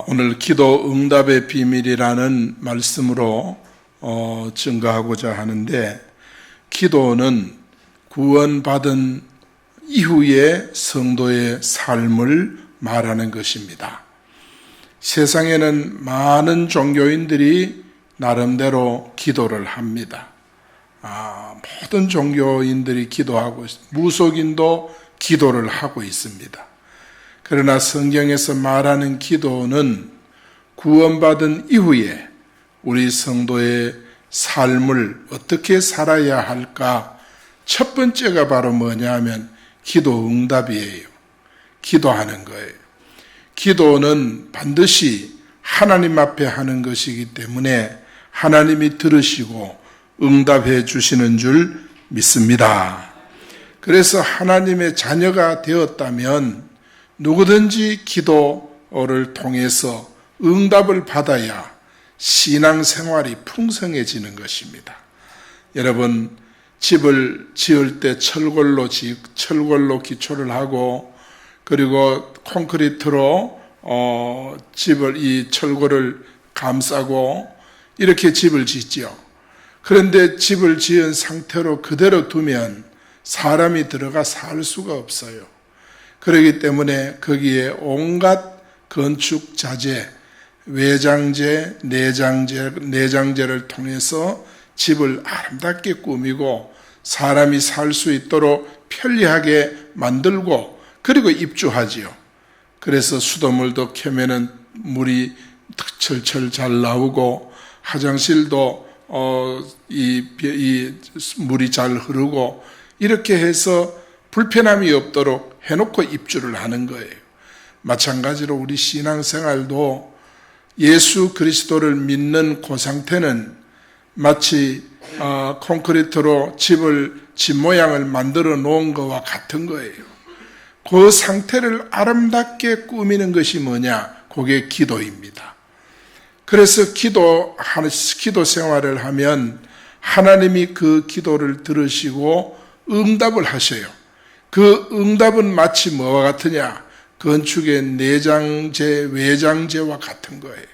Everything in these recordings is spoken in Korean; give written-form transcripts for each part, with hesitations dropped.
오늘 기도 응답의 비밀이라는 말씀으로 증거하고자 하는데, 기도는 구원받은 이후의 성도의 삶을 말하는 것입니다. 세상에는 많은 종교인들이 나름대로 기도를 합니다. 모든 종교인들이 기도하고 무속인도 기도를 하고 있습니다. 그러나 성경에서 말하는 기도는 구원받은 이후에 우리 성도의 삶을 어떻게 살아야 할까? 첫 번째가 바로 뭐냐 하면 기도 응답이에요. 기도하는 거예요. 기도는 반드시 하나님 앞에 하는 것이기 때문에 하나님이 들으시고 응답해 주시는 줄 믿습니다. 그래서 하나님의 자녀가 되었다면 누구든지 기도를 통해서 응답을 받아야 신앙생활이 풍성해지는 것입니다. 여러분, 집을 지을 때 철골로 기초를 하고, 그리고 콘크리트로 이 철골을 감싸고 이렇게 집을 짓죠. 그런데 집을 지은 상태로 그대로 두면 사람이 들어가 살 수가 없어요. 그렇기 때문에 거기에 온갖 건축 자재, 외장재, 내장재를 통해서 집을 아름답게 꾸미고 사람이 살 수 있도록 편리하게 만들고, 그리고 입주하지요. 그래서 수돗물도 켜면은 물이 철철 잘 나오고, 화장실도 이 물이 잘 흐르고, 이렇게 해서 불편함이 없도록 해놓고 입주를 하는 거예요. 마찬가지로 우리 신앙생활도 예수 그리스도를 믿는 그 상태는 마치 콘크리트로 집 모양을 만들어 놓은 것과 같은 거예요. 그 상태를 아름답게 꾸미는 것이 뭐냐? 그게 기도입니다. 그래서 기도 생활을 하면 하나님이 그 기도를 들으시고 응답을 하셔요. 그 응답은 마치 뭐와 같으냐? 건축의 내장재, 외장재와 같은 거예요.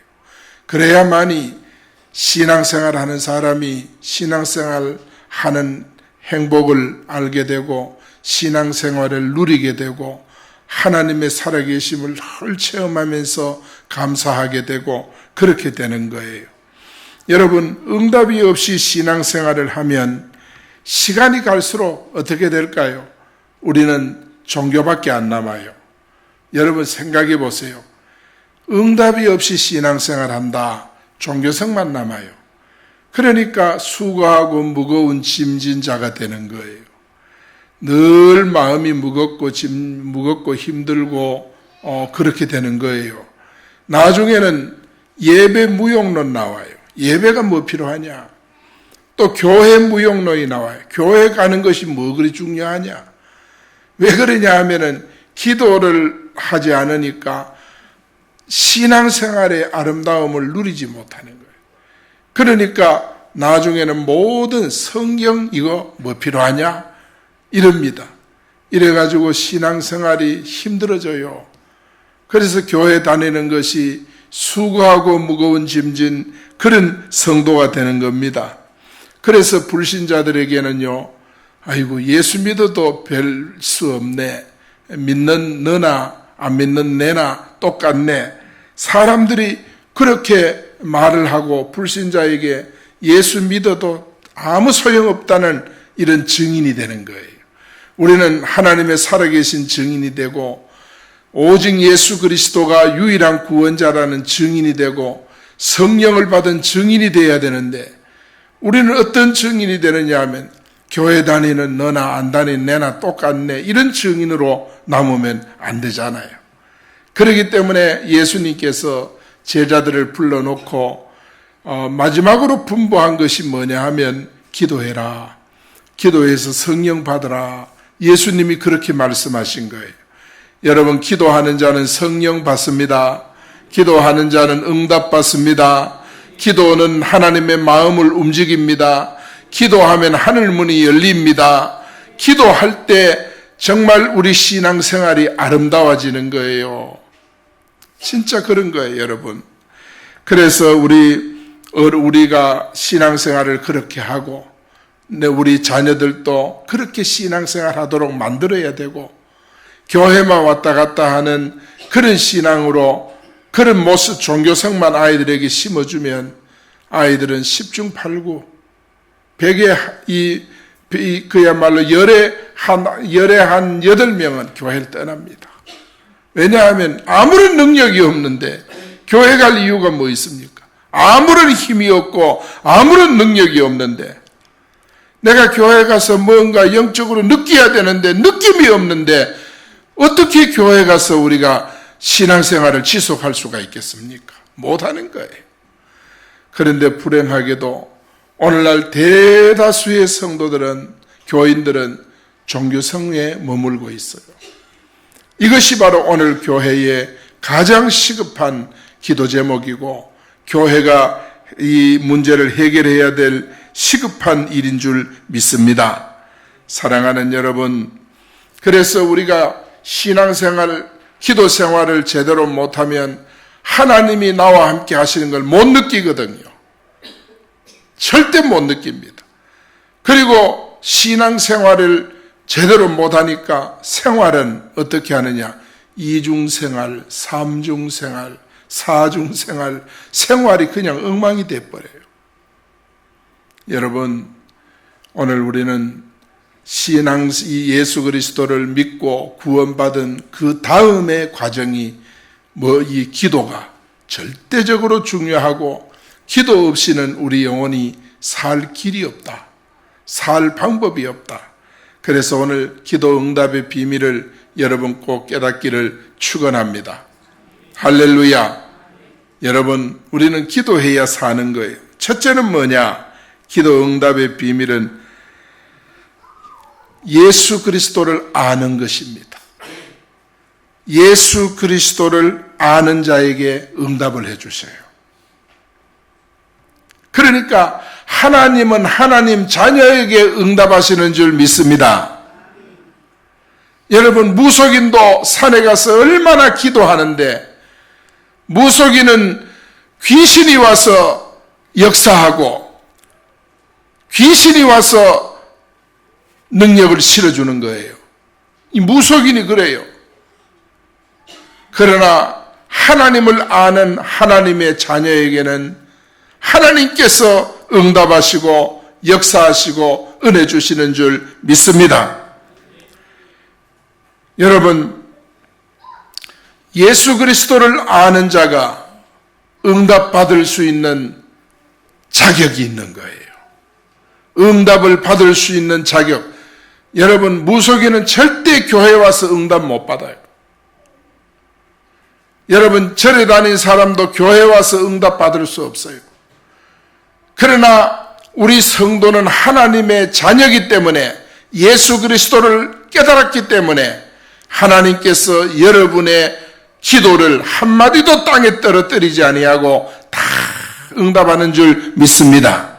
그래야만이 신앙생활 하는 사람이 신앙생활 하는 행복을 알게 되고, 신앙생활을 누리게 되고, 하나님의 살아계심을 체험하면서 감사하게 되고, 그렇게 되는 거예요. 여러분, 응답이 없이 신앙생활을 하면 시간이 갈수록 어떻게 될까요? 우리는 종교밖에 안 남아요. 여러분 생각해 보세요. 응답이 없이 신앙생활 한다. 종교성만 남아요. 그러니까 수고하고 무거운 짐진 자가 되는 거예요. 늘 마음이 무겁고 힘들고 그렇게 되는 거예요. 나중에는 예배 무용론 나와요. 예배가 뭐 필요하냐? 또 교회 무용론이 나와요. 교회 가는 것이 뭐 그리 중요하냐? 왜 그러냐 하면은 기도를 하지 않으니까 신앙생활의 아름다움을 누리지 못하는 거예요. 그러니까 나중에는 모든 성경 이거 뭐 필요하냐? 이럽니다. 이래가지고 신앙생활이 힘들어져요. 그래서 교회 다니는 것이 수고하고 무거운 짐진 그런 성도가 되는 겁니다. 그래서 불신자들에게는요, 아이고 예수 믿어도 별 수 없네, 믿는 너나 안 믿는 내나 똑같네, 사람들이 그렇게 말을 하고 불신자에게 예수 믿어도 아무 소용없다는 이런 증인이 되는 거예요. 우리는 하나님의 살아계신 증인이 되고, 오직 예수 그리스도가 유일한 구원자라는 증인이 되고, 성령을 받은 증인이 되어야 되는데, 우리는 어떤 증인이 되느냐 하면 교회 다니는 너나 안 다니는 내나 똑같네, 이런 증인으로 남으면 안 되잖아요. 그렇기 때문에 예수님께서 제자들을 불러놓고 마지막으로 분부한 것이 뭐냐 하면 기도해라, 기도해서 성령 받으라. 예수님이 그렇게 말씀하신 거예요. 여러분, 기도하는 자는 성령 받습니다. 기도하는 자는 응답 받습니다. 기도는 하나님의 마음을 움직입니다. 기도하면 하늘문이 열립니다. 기도할 때 정말 우리 신앙생활이 아름다워지는 거예요. 진짜 그런 거예요, 여러분. 그래서 우리가 신앙생활을 그렇게 하고 우리 자녀들도 그렇게 신앙생활 하도록 만들어야 되고, 교회만 왔다 갔다 하는 그런 신앙으로 그런 모습, 종교성만 아이들에게 심어주면 아이들은 10중 8구 100에 그야말로 열에 한 8명은 교회를 떠납니다. 왜냐하면 아무런 능력이 없는데 교회 갈 이유가 뭐 있습니까? 아무런 힘이 없고 아무런 능력이 없는데, 내가 교회 가서 뭔가 영적으로 느껴야 되는데 느낌이 없는데 어떻게 교회 가서 우리가 신앙생활을 지속할 수가 있겠습니까? 못하는 거예요. 그런데 불행하게도 오늘날 대다수의 성도들은, 교인들은 종교성에 머물고 있어요. 이것이 바로 오늘 교회의 가장 시급한 기도 제목이고, 교회가 이 문제를 해결해야 될 시급한 일인 줄 믿습니다. 사랑하는 여러분, 그래서 우리가 신앙생활, 기도생활을 제대로 못하면 하나님이 나와 함께 하시는 걸 못 느끼거든요. 절대 못 느낍니다. 그리고 신앙생활을 제대로 못하니까 생활은 어떻게 하느냐? 이중생활, 삼중생활, 사중생활, 생활이 그냥 엉망이 돼버려요. 여러분, 오늘 우리는 예수 그리스도를 믿고 구원받은 그 다음의 과정이 이 기도가 절대적으로 중요하고, 기도 없이는 우리 영혼이 살 길이 없다. 살 방법이 없다. 그래서 오늘 기도 응답의 비밀을 여러분 꼭 깨닫기를 축원합니다. 할렐루야. 여러분, 우리는 기도해야 사는 거예요. 첫째는 뭐냐? 기도 응답의 비밀은 예수 그리스도를 아는 것입니다. 예수 그리스도를 아는 자에게 응답을 해주세요. 그러니까 하나님은 하나님 자녀에게 응답하시는 줄 믿습니다. 여러분, 무속인도 산에 가서 얼마나 기도하는데, 무속인은 귀신이 와서 역사하고 귀신이 와서 능력을 실어주는 거예요. 이 무속인이 그래요. 그러나 하나님을 아는 하나님의 자녀에게는 하나님께서 응답하시고 역사하시고 은혜 주시는 줄 믿습니다. 여러분, 예수 그리스도를 아는 자가 응답받을 수 있는 자격이 있는 거예요. 응답을 받을 수 있는 자격. 여러분, 무속인은 절대 교회에 와서 응답 못 받아요. 여러분, 절에 다닌 사람도 교회에 와서 응답 받을 수 없어요. 그러나 우리 성도는 하나님의 자녀이기 때문에, 예수 그리스도를 깨달았기 때문에 하나님께서 여러분의 기도를 한마디도 땅에 떨어뜨리지 아니하고 다 응답하는 줄 믿습니다.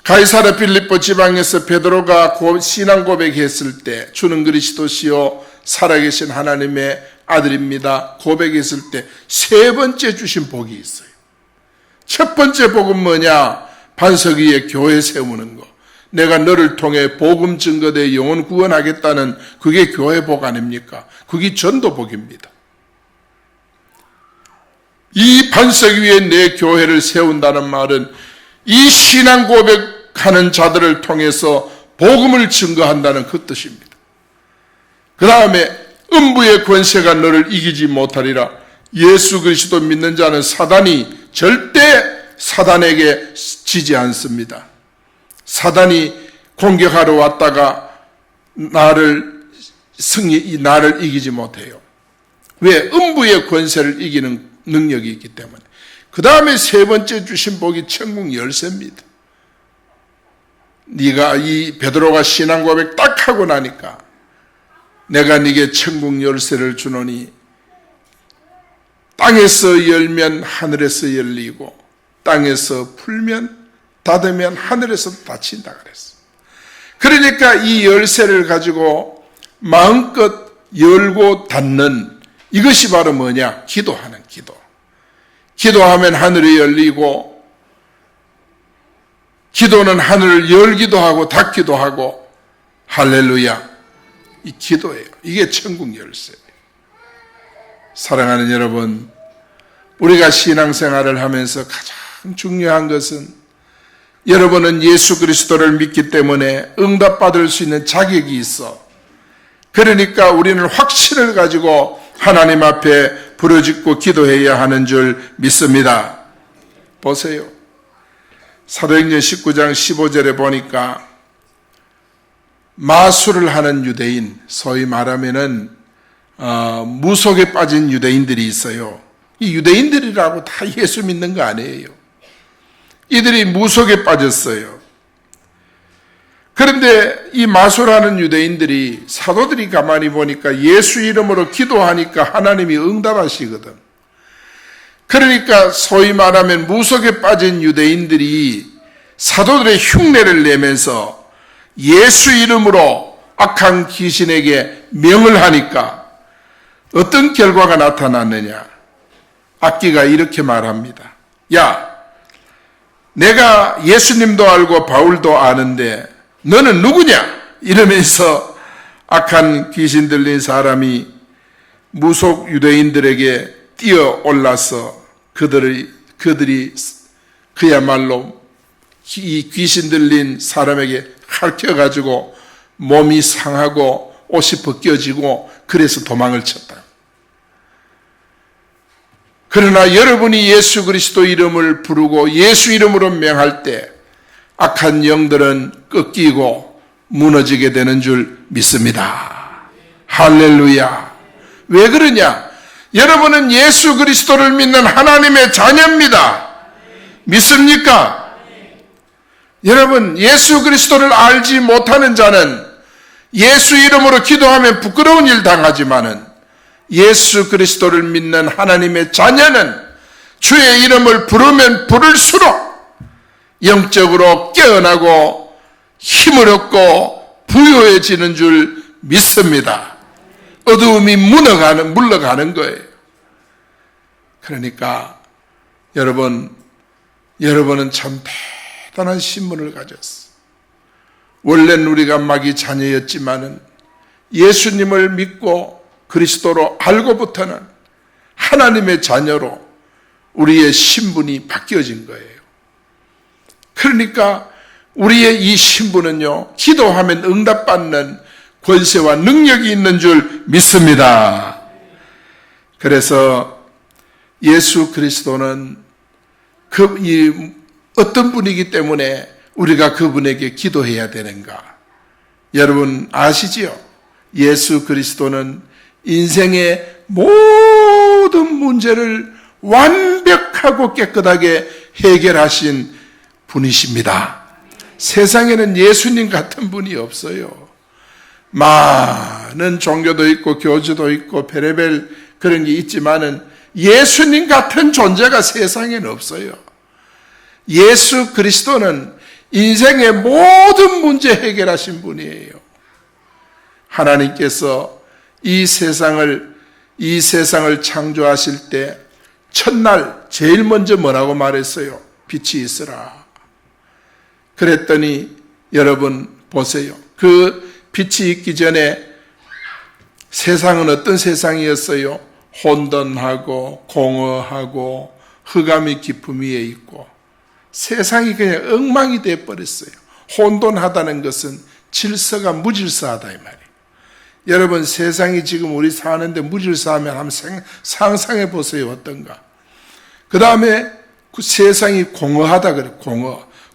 가이사랴 빌립보 지방에서 베드로가 신앙 고백했을 때, 주는 그리스도시요 살아계신 하나님의 아들입니다 고백했을 때 세 번째 주신 복이 있어요. 첫 번째 복은 뭐냐? 반석 위에 교회 세우는 거. 내가 너를 통해 복음 증거대 영혼 구원하겠다는 그게 교회 복 아닙니까? 그게 전도복입니다. 이 반석 위에 내 교회를 세운다는 말은 이 신앙 고백하는 자들을 통해서 복음을 증거한다는 그 뜻입니다. 그 다음에 음부의 권세가 너를 이기지 못하리라. 예수 그리스도 믿는 자는 사단이 절대 사단에게 지지 않습니다. 사단이 공격하러 왔다가 나를 이기지 못해요. 왜? 음부의 권세를 이기는 능력이 있기 때문에. 그 다음에 세 번째 주신 복이 천국 열쇠입니다. 네가 이 베드로가 신앙 고백 딱 하고 나니까, 내가 네게 천국 열쇠를 주노니 땅에서 열면 하늘에서 열리고 땅에서 풀면 닫으면 하늘에서 닫힌다 그랬어. 그러니까 이 열쇠를 가지고 마음껏 열고 닫는 이것이 바로 뭐냐? 기도하는 기도. 기도하면 하늘이 열리고, 기도는 하늘을 열기도 하고 닫기도 하고, 할렐루야. 이 기도예요. 이게 천국 열쇠예요. 사랑하는 여러분, 우리가 신앙생활을 하면서 가장 중요한 것은 여러분은 예수 그리스도를 믿기 때문에 응답받을 수 있는 자격이 있어. 그러니까 우리는 확신을 가지고 하나님 앞에 부르짖고 기도해야 하는 줄 믿습니다. 보세요. 사도행전 19장 15절에 보니까 마술을 하는 유대인, 소위 말하면은 무속에 빠진 유대인들이 있어요. 이 유대인들이라고 다 예수 믿는 거 아니에요. 이들이 무속에 빠졌어요. 그런데 이 마술하는 유대인들이, 사도들이 가만히 보니까 예수 이름으로 기도하니까 하나님이 응답하시거든. 그러니까 소위 말하면 무속에 빠진 유대인들이 사도들의 흉내를 내면서 예수 이름으로 악한 귀신에게 명을 하니까 어떤 결과가 나타났느냐? 악기가 이렇게 말합니다. 야, 내가 예수님도 알고 바울도 아는데 너는 누구냐? 이러면서 악한 귀신 들린 사람이 무속 유대인들에게 뛰어 올라서 그들이 그야말로 이 귀신 들린 사람에게 핥혀가지고 몸이 상하고 옷이 벗겨지고 그래서 도망을 쳤다. 그러나 여러분이 예수 그리스도 이름을 부르고 예수 이름으로 명할 때 악한 영들은 꺾이고 무너지게 되는 줄 믿습니다. 할렐루야. 왜 그러냐? 여러분은 예수 그리스도를 믿는 하나님의 자녀입니다. 믿습니까? 여러분, 예수 그리스도를 알지 못하는 자는 예수 이름으로 기도하면 부끄러운 일 당하지만은 예수 그리스도를 믿는 하나님의 자녀는 주의 이름을 부르면 부를수록 영적으로 깨어나고 힘을 얻고 부유해지는 줄 믿습니다. 어두움이 물러가는 거예요. 그러니까 여러분은 참 대단한 신분을 가졌어. 원래는 우리가 마귀 자녀였지만은 예수님을 믿고 그리스도로 알고부터는 하나님의 자녀로 우리의 신분이 바뀌어진 거예요. 그러니까 우리의 이 신분은요, 기도하면 응답받는 권세와 능력이 있는 줄 믿습니다. 그래서 예수 그리스도는 어떤 분이기 때문에 우리가 그분에게 기도해야 되는가? 여러분 아시지요? 예수 그리스도는 인생의 모든 문제를 완벽하고 깨끗하게 해결하신 분이십니다. 세상에는 예수님 같은 분이 없어요. 많은 종교도 있고 교주도 있고 별의별 그런 게 있지만은 예수님 같은 존재가 세상에는 없어요. 예수 그리스도는 인생의 모든 문제 해결하신 분이에요. 하나님께서 이 세상을 창조하실 때 첫날 제일 먼저 뭐라고 말했어요? 빛이 있으라. 그랬더니 여러분 보세요. 그 빛이 있기 전에 세상은 어떤 세상이었어요? 혼돈하고 공허하고 흑암의 깊음 위에 있고 세상이 그냥 엉망이 되어버렸어요. 혼돈하다는 것은 질서가 무질서하다 이 말이에요. 여러분 세상이 지금 우리 사는데 무질서하면 한번 상상해 보세요. 어떤가? 그 다음에 그 세상이 공허하다 그래요.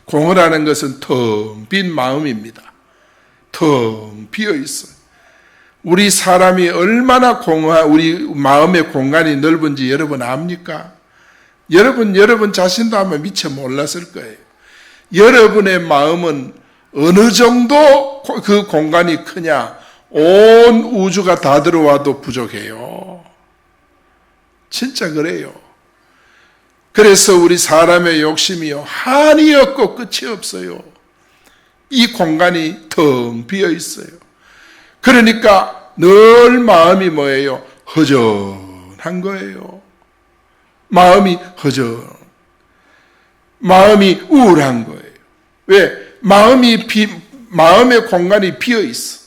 공허라는 것은 텅 빈 마음입니다. 텅 비어 있어요. 우리 사람이 얼마나 우리 마음의 공간이 넓은지 여러분 압니까? 여러분 자신도 아마 미처 몰랐을 거예요. 여러분의 마음은 어느 정도 그 공간이 크냐? 온 우주가 다 들어와도 부족해요. 진짜 그래요. 그래서 우리 사람의 욕심이요, 한이 없고 끝이 없어요. 이 공간이 텅 비어 있어요. 그러니까 늘 마음이 뭐예요? 허전해요. 허전한 거예요. 마음이 허전, 마음이 우울한 거예요. 왜? 마음의 공간이 비어 있어.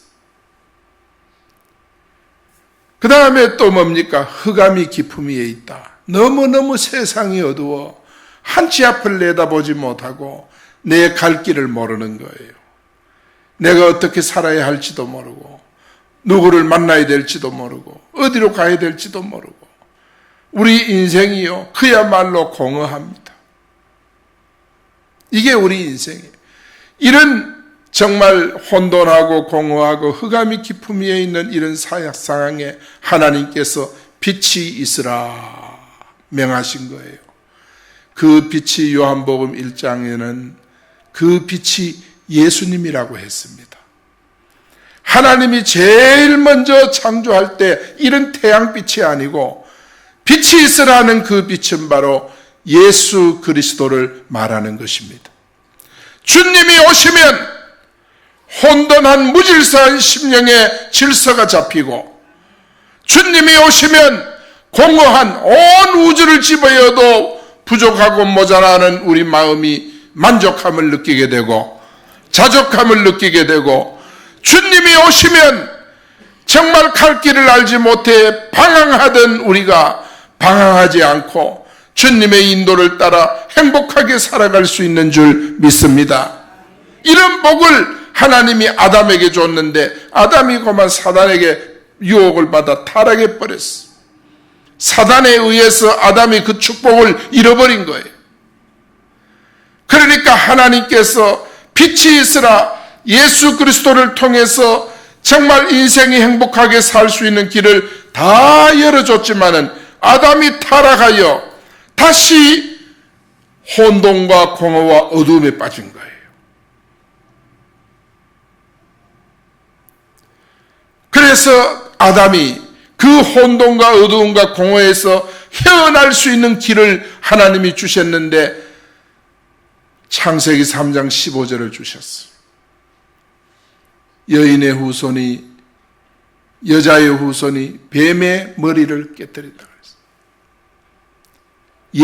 그 다음에 또 뭡니까? 흑암이 깊음 위에 있다. 너무너무 세상이 어두워 한치 앞을 내다보지 못하고 내 갈 길을 모르는 거예요. 내가 어떻게 살아야 할지도 모르고 누구를 만나야 될지도 모르고 어디로 가야 될지도 모르고 우리 인생이요 그야말로 공허합니다. 이게 우리 인생이에요. 이런 정말 혼돈하고 공허하고 흑암이 깊음 위에 있는 이런 상황에 하나님께서 빛이 있으라 명하신 거예요. 그 빛이 요한복음 1장에는 그 빛이 예수님이라고 했습니다. 하나님이 제일 먼저 창조할 때 이런 태양빛이 아니고 빛이 있으라는 그 빛은 바로 예수 그리스도를 말하는 것입니다. 주님이 오시면 혼돈한 무질서한 심령의 질서가 잡히고 주님이 오시면 공허한 온 우주를 집어여도 부족하고 모자라는 우리 마음이 만족함을 느끼게 되고 자족함을 느끼게 되고 주님이 오시면 정말 갈 길을 알지 못해 방황하던 우리가 방황하지 않고 주님의 인도를 따라 행복하게 살아갈 수 있는 줄 믿습니다. 이런 복을 하나님이 아담에게 줬는데 아담이 그만 사단에게 유혹을 받아 타락해 버렸어. 사단에 의해서 아담이 그 축복을 잃어버린 거예요. 그러니까 하나님께서 빛이 있으라 예수 그리스도를 통해서 정말 인생이 행복하게 살 수 있는 길을 다 열어줬지만은 아담이 타락하여 다시 혼돈과 공허와 어두움에 빠진 거예요. 그래서 아담이 그 혼돈과 어두움과 공허에서 헤어날 수 있는 길을 하나님이 주셨는데 창세기 3장 15절을 주셨어요. 여인의 후손이 여자의 후손이 뱀의 머리를 깨뜨린다 그랬어요.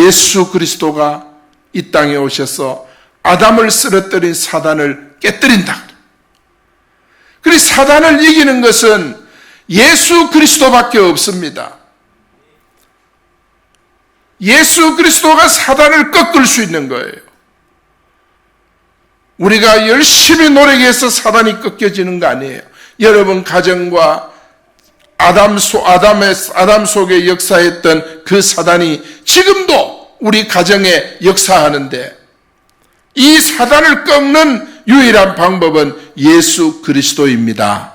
예수 그리스도가 이 땅에 오셔서 아담을 쓰러뜨린 사단을 깨뜨린다. 그리고 사단을 이기는 것은 예수 그리스도밖에 없습니다. 예수 그리스도가 사단을 꺾을 수 있는 거예요. 우리가 열심히 노력해서 사단이 꺾여지는 거 아니에요. 여러분 가정과 아담 속에 역사했던 그 사단이 지금도 우리 가정에 역사하는데 이 사단을 꺾는 유일한 방법은 예수 그리스도입니다.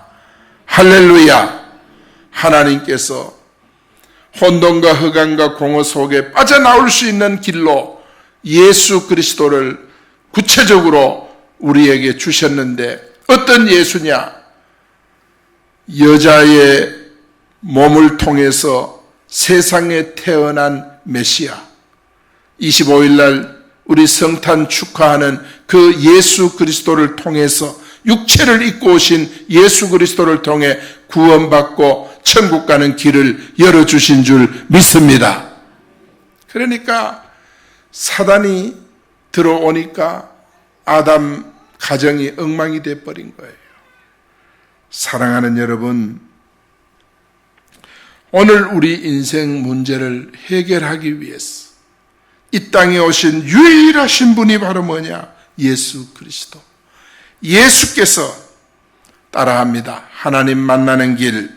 할렐루야. 하나님께서 혼돈과 흑암과 공허 속에 빠져나올 수 있는 길로 예수 그리스도를 구체적으로 우리에게 주셨는데 어떤 예수냐? 여자의 몸을 통해서 세상에 태어난 메시아. 25일 날 우리 성탄 축하하는 그 예수 그리스도를 통해서 육체를 입고 오신 예수 그리스도를 통해 구원받고 천국 가는 길을 열어주신 줄 믿습니다. 그러니까 사단이 들어오니까 아담 가정이 엉망이 되어버린 거예요. 사랑하는 여러분, 오늘 우리 인생 문제를 해결하기 위해서 이 땅에 오신 유일하신 분이 바로 뭐냐? 예수 그리스도. 예수께서 따라합니다. 하나님 만나는 길,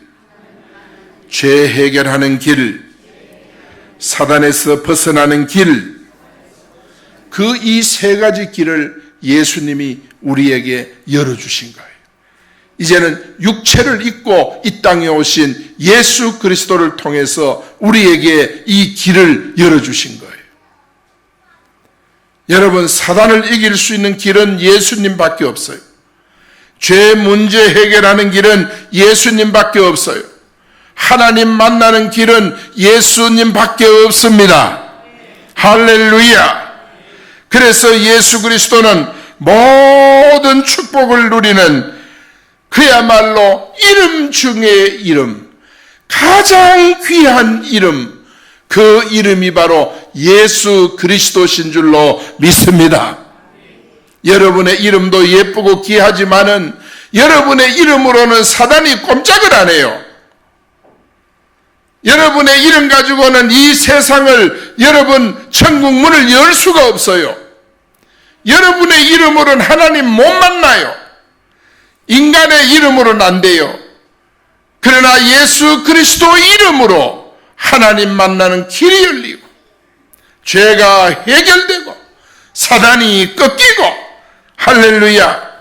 죄 해결하는 길, 사단에서 벗어나는 길, 그 이 세 가지 길을 예수님이 우리에게 열어주신 거예요. 이제는 육체를 입고 이 땅에 오신 예수 그리스도를 통해서 우리에게 이 길을 열어주신 거예요. 여러분, 사단을 이길 수 있는 길은 예수님밖에 없어요. 죄 문제 해결하는 길은 예수님밖에 없어요. 하나님 만나는 길은 예수님밖에 없습니다. 할렐루야. 그래서 예수 그리스도는 모든 축복을 누리는 그야말로 이름 중에 이름, 가장 귀한 이름, 그 이름이 바로 예수 그리스도신 줄로 믿습니다. 여러분의 이름도 예쁘고 귀하지만은 여러분의 이름으로는 사단이 꼼짝을 안 해요. 여러분의 이름 가지고는 이 세상을, 여러분 천국 문을 열 수가 없어요. 여러분의 이름으로는 하나님 못 만나요. 인간의 이름으로는 안 돼요. 그러나 예수 그리스도 이름으로 하나님 만나는 길이 열리고 죄가 해결되고 사단이 꺾이고, 할렐루야,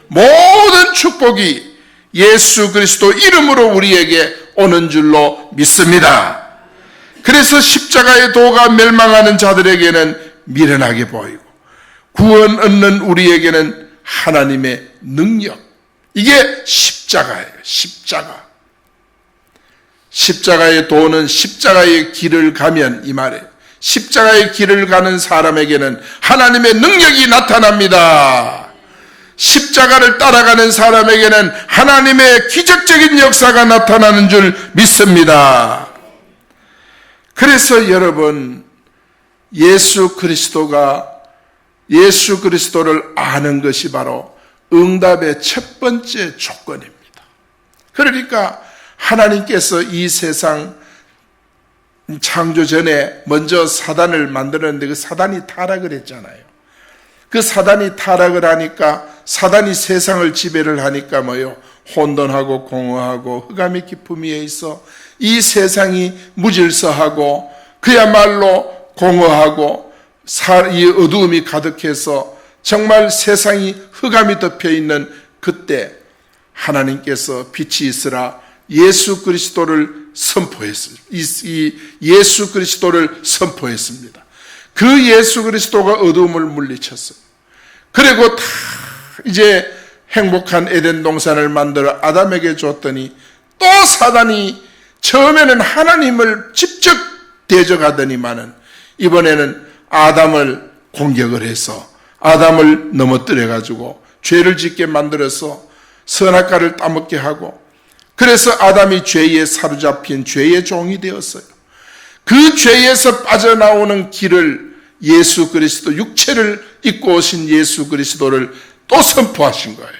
모든 축복이 예수 그리스도 이름으로 우리에게 오는 줄로 믿습니다. 그래서 십자가의 도가 멸망하는 자들에게는 미련하게 보이고 구원 얻는 우리에게는 하나님의 능력, 이게 십자가예요. 십자가. 십자가의 도는 십자가의 길을 가면, 이 말이에요. 십자가의 길을 가는 사람에게는 하나님의 능력이 나타납니다. 십자가를 따라가는 사람에게는 하나님의 기적적인 역사가 나타나는 줄 믿습니다. 그래서 여러분, 예수 그리스도를 아는 것이 바로 응답의 첫 번째 조건입니다. 그러니까 하나님께서 이 세상 창조 전에 먼저 사단을 만들었는데 그 사단이 타락을 했잖아요. 그 사단이 타락을 하니까, 사단이 세상을 지배를 하니까 뭐요? 혼돈하고 공허하고 흑암의 깊음 위에 있어 이 세상이 무질서하고 그야말로 공허하고 이 어두움이 가득해서 정말 세상이 흑암이 덮여있는 그때 하나님께서 빛이 있으라 예수 그리스도를 선포했습니다. 이 예수 그리스도를 선포했습니다. 그 예수 그리스도가 어두움을 물리쳤어요. 그리고 다 이제 행복한 에덴 동산을 만들어 아담에게 줬더니 또 사단이 처음에는 하나님을 직접 대적하더니만은 이번에는 아담을 공격을 해서 아담을 넘어뜨려 가지고 죄를 짓게 만들어서 선악과를 따먹게 하고, 그래서 아담이 죄에 사로잡힌 죄의 종이 되었어요. 그 죄에서 빠져나오는 길을 예수 그리스도, 육체를 입고 오신 예수 그리스도를 또 선포하신 거예요.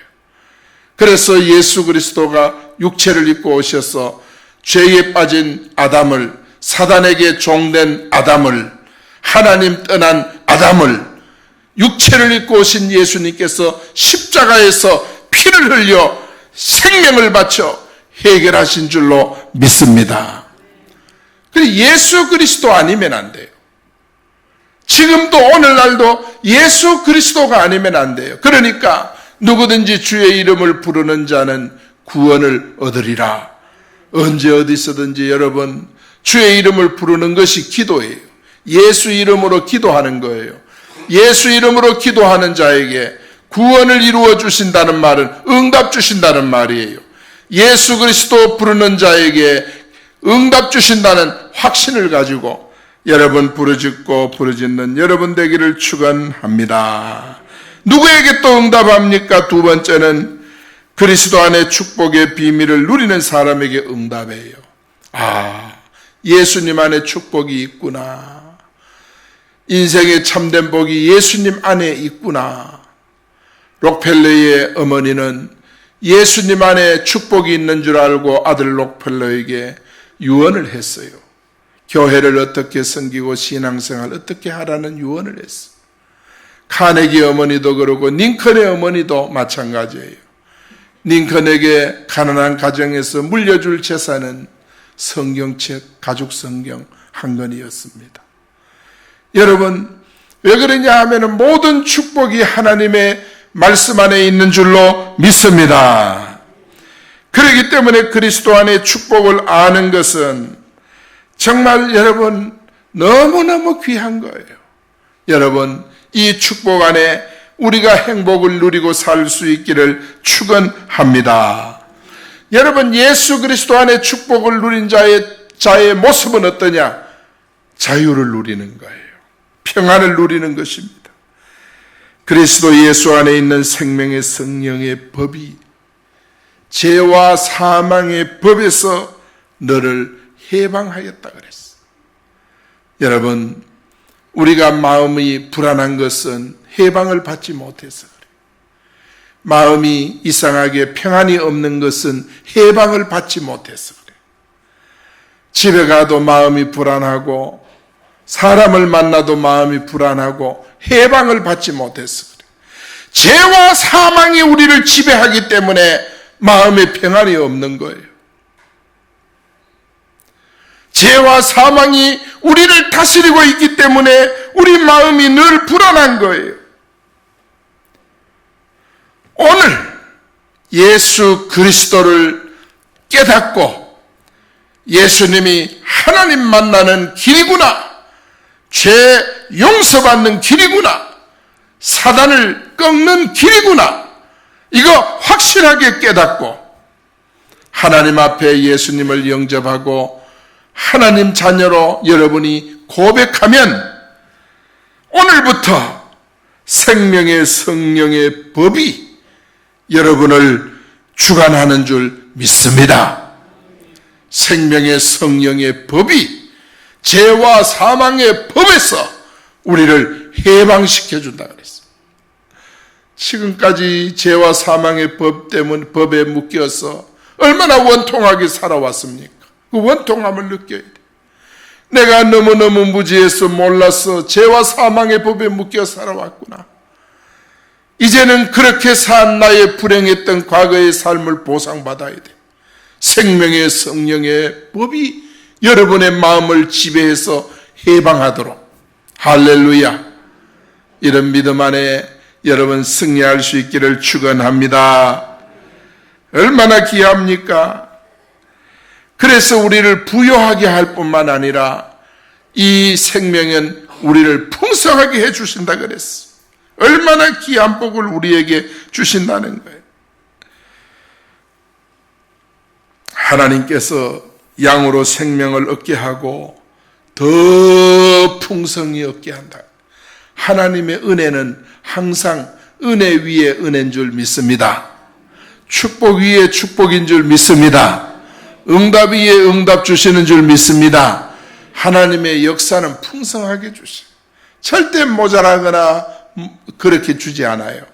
그래서 예수 그리스도가 육체를 입고 오셔서 죄에 빠진 아담을, 사단에게 종된 아담을, 하나님 떠난 아담을 육체를 입고 오신 예수님께서 십자가에서 피를 흘려 생명을 바쳐 해결하신 줄로 믿습니다. 예수 그리스도 아니면 안 돼요. 지금도 오늘날도 예수 그리스도가 아니면 안 돼요. 그러니까 누구든지 주의 이름을 부르는 자는 구원을 얻으리라. 언제 어디서든지 여러분, 주의 이름을 부르는 것이 기도예요. 예수 이름으로 기도하는 거예요. 예수 이름으로 기도하는 자에게 구원을 이루어 주신다는 말은 응답 주신다는 말이에요. 예수 그리스도 부르는 자에게 응답 주신다는 확신을 가지고 여러분 부르짖고 부르짖는 여러분 되기를 축원합니다. 누구에게 또 응답합니까? 두 번째는 그리스도 안에 축복의 비밀을 누리는 사람에게 응답해요. 아, 예수님 안에 축복이 있구나. 인생의 참된 복이 예수님 안에 있구나. 록펠러의 어머니는 예수님 안에 축복이 있는 줄 알고 아들 록펠러에게 유언을 했어요. 교회를 어떻게 섬기고 신앙생활 어떻게 하라는 유언을 했어요. 카네기 어머니도 그러고 링컨의 어머니도 마찬가지예요. 링컨에게 가난한 가정에서 물려줄 재산은 성경책, 가죽 성경 한 권이었습니다. 여러분, 왜 그러냐 하면 모든 축복이 하나님의 말씀 안에 있는 줄로 믿습니다. 그렇기 때문에 그리스도 안에 축복을 아는 것은 정말 여러분 너무너무 귀한 거예요. 여러분, 이 축복 안에 우리가 행복을 누리고 살 수 있기를 축원합니다. 여러분, 예수 그리스도 안에 축복을 누린 자의 모습은 어떠냐? 자유를 누리는 거예요. 평안을 누리는 것입니다. 그리스도 예수 안에 있는 생명의 성령의 법이 죄와 사망의 법에서 너를 해방하였다 그랬어. 여러분, 우리가 마음이 불안한 것은 해방을 받지 못해서 그래. 마음이 이상하게 평안이 없는 것은 해방을 받지 못해서 그래. 집에 가도 마음이 불안하고 사람을 만나도 마음이 불안하고 해방을 받지 못해서 그래. 죄와 사망이 우리를 지배하기 때문에 마음에 평안이 없는 거예요. 죄와 사망이 우리를 다스리고 있기 때문에 우리 마음이 늘 불안한 거예요. 오늘 예수 그리스도를 깨닫고 예수님이 하나님 만나는 길이구나, 죄 용서받는 길이구나, 사단을 꺾는 길이구나, 이거 확실하게 깨닫고 하나님 앞에 예수님을 영접하고 하나님 자녀로 여러분이 고백하면 오늘부터 생명의 성령의 법이 여러분을 주관하는 줄 믿습니다. 생명의 성령의 법이 죄와 사망의 법에서 우리를 해방시켜 준다 그랬어요. 지금까지 죄와 사망의 법 때문에 법에 묶여서 얼마나 원통하게 살아왔습니까? 그 원통함을 느껴야 돼. 내가 너무너무 무지해서 몰라서 죄와 사망의 법에 묶여 살아왔구나. 이제는 그렇게 산 나의 불행했던 과거의 삶을 보상받아야 돼. 생명의 성령의 법이 여러분의 마음을 지배해서 해방하도록, 할렐루야, 이런 믿음 안에 여러분 승리할 수 있기를 축원합니다. 얼마나 귀합니까? 그래서 우리를 부요하게 할 뿐만 아니라 이 생명은 우리를 풍성하게 해주신다 그랬어. 얼마나 귀한 복을 우리에게 주신다는 거예요. 하나님께서 양으로 생명을 얻게 하고 더 풍성히 얻게 한다. 하나님의 은혜는 항상 은혜 위에 은혜인 줄 믿습니다. 축복 위에 축복인 줄 믿습니다. 응답 위에 응답 주시는 줄 믿습니다. 하나님의 역사는 풍성하게 주셔요. 절대 모자라거나 그렇게 주지 않아요.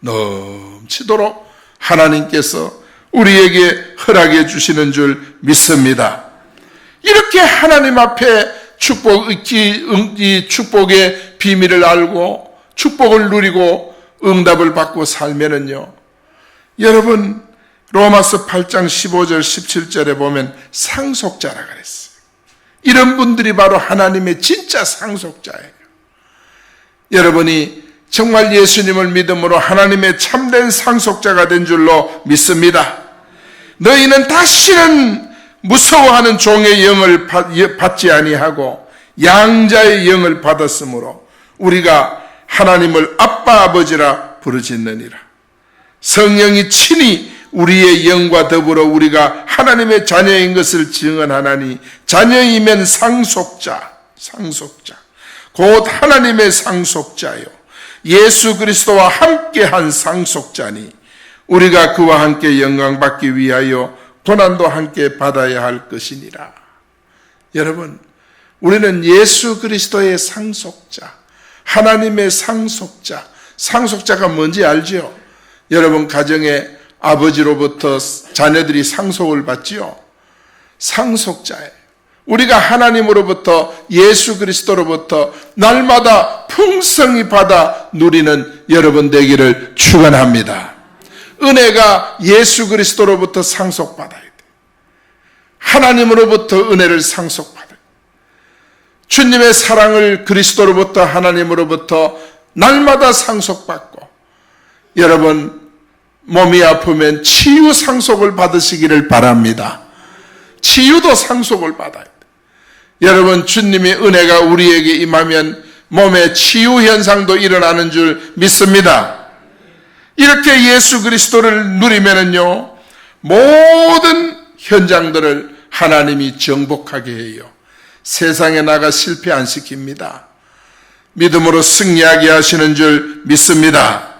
넘치도록 하나님께서 우리에게 허락해 주시는 줄 믿습니다. 이렇게 하나님 앞에 이 축복의 비밀을 알고 축복을 누리고 응답을 받고 살면은요, 여러분, 로마서 8장 15절 17절에 보면 상속자라 그랬어요. 이런 분들이 바로 하나님의 진짜 상속자예요. 여러분이 정말 예수님을 믿음으로 하나님의 참된 상속자가 된 줄로 믿습니다. 너희는 다시는 무서워하는 종의 영을 받지 아니하고 양자의 영을 받았으므로 우리가 하나님을 아빠 아버지라 부르짖느니라. 성령이 친히 우리의 영과 더불어 우리가 하나님의 자녀인 것을 증언하나니 자녀이면 상속자 곧 하나님의 상속자요 예수 그리스도와 함께한 상속자니 우리가 그와 함께 영광받기 위하여 고난도 함께 받아야 할 것이니라. 여러분, 우리는 예수 그리스도의 상속자, 하나님의 상속자. 상속자가 뭔지 알죠? 여러분 가정에 아버지로부터 자녀들이 상속을 받지요. 상속자예요. 우리가 하나님으로부터 예수 그리스도로부터 날마다 풍성히 받아 누리는 여러분 되기를 축원합니다. 은혜가 예수 그리스도로부터 상속받아야 돼. 하나님으로부터 은혜를 상속받아요. 주님의 사랑을 그리스도로부터 하나님으로부터 날마다 상속받고, 여러분 몸이 아프면 치유 상속을 받으시기를 바랍니다. 치유도 상속을 받아야 돼. 여러분 주님의 은혜가 우리에게 임하면 몸의 치유 현상도 일어나는 줄 믿습니다. 이렇게 예수 그리스도를 누리면은요, 모든 현장들을 하나님이 정복하게 해요. 세상에 나가 실패 안 시킵니다. 믿음으로 승리하게 하시는 줄 믿습니다.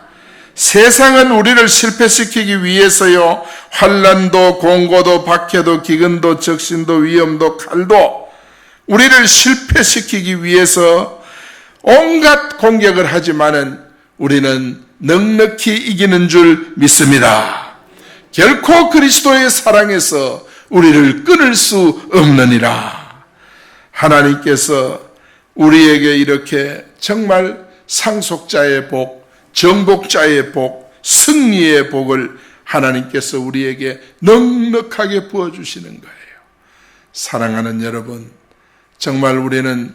세상은 우리를 실패시키기 위해서요, 환난도 공고도 박해도 기근도 적신도 위험도 칼도 우리를 실패시키기 위해서 온갖 공격을 하지만은 우리는 넉넉히 이기는 줄 믿습니다. 결코 그리스도의 사랑에서 우리를 끊을 수 없느니라. 하나님께서 우리에게 이렇게 정말 상속자의 복, 정복자의 복, 승리의 복을 하나님께서 우리에게 넉넉하게 부어주시는 거예요. 사랑하는 여러분, 정말 우리는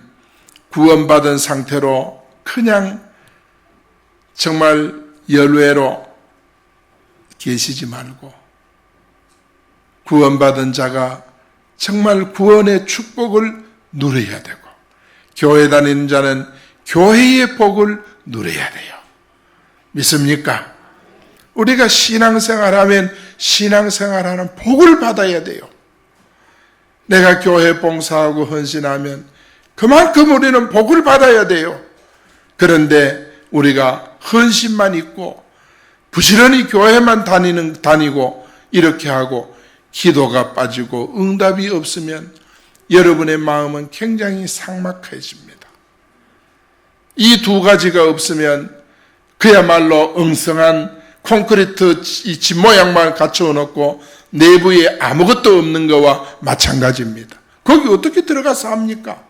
구원받은 상태로 그냥 정말 열외로 계시지 말고 구원받은 자가 정말 구원의 축복을 누려야 되고 교회 다니는 자는 교회의 복을 누려야 돼요. 믿습니까? 우리가 신앙생활하면 신앙생활하는 복을 받아야 돼요. 내가 교회 봉사하고 헌신하면 그만큼 우리는 복을 받아야 돼요. 그런데 우리가 헌신만 있고 부지런히 교회만 다니고 이렇게 하고 기도가 빠지고 응답이 없으면 여러분의 마음은 굉장히 삭막해집니다. 이 두 가지가 없으면 그야말로 엉성한 콘크리트 이 집 모양만 갖춰 놓고 내부에 아무것도 없는 거와 마찬가지입니다. 거기 어떻게 들어가서 합니까?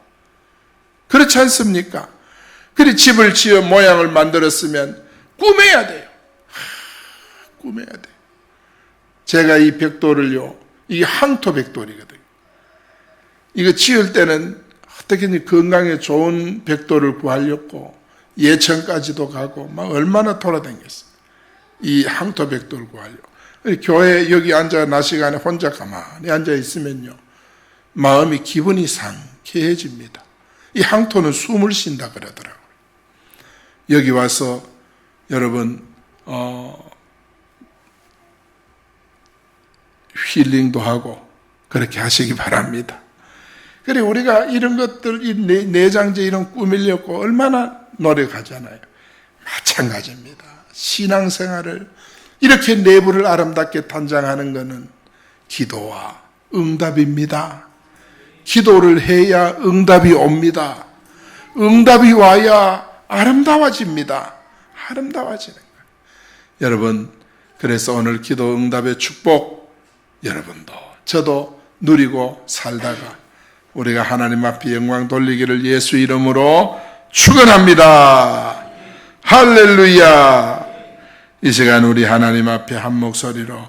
그렇지 않습니까? 그리 집을 지어 모양을 만들었으면 꾸며야 돼요. 꾸며야 돼요. 제가 이 벽돌을요, 이게 항토 벽돌이거든요. 이거 지을 때는 어떻게든 건강에 좋은 벽돌을 구하려고 예천까지도 가고 막 얼마나 돌아다녔어요. 이 항토 벽돌 구하려고. 교회 여기 앉아 낮 시간에 혼자 가만히 앉아 있으면요, 마음이 기분이 상쾌해집니다. 이 항토는 숨을 쉰다 그러더라고요. 여기 와서 여러분 힐링도 하고 그렇게 하시기 바랍니다. 그래 우리가 이런 것들, 이 내장재 이런 꾸미려고 얼마나 노력하잖아요. 마찬가지입니다. 신앙생활을 이렇게 내부를 아름답게 단장하는 것은 기도와 응답입니다. 기도를 해야 응답이 옵니다. 응답이 와야 아름다워집니다. 아름다워지는 거예요. 여러분, 그래서 오늘 기도 응답의 축복 여러분도 저도 누리고 살다가 우리가 하나님 앞에 영광 돌리기를 예수 이름으로 축원합니다. 할렐루야. 이 시간 우리 하나님 앞에 한 목소리로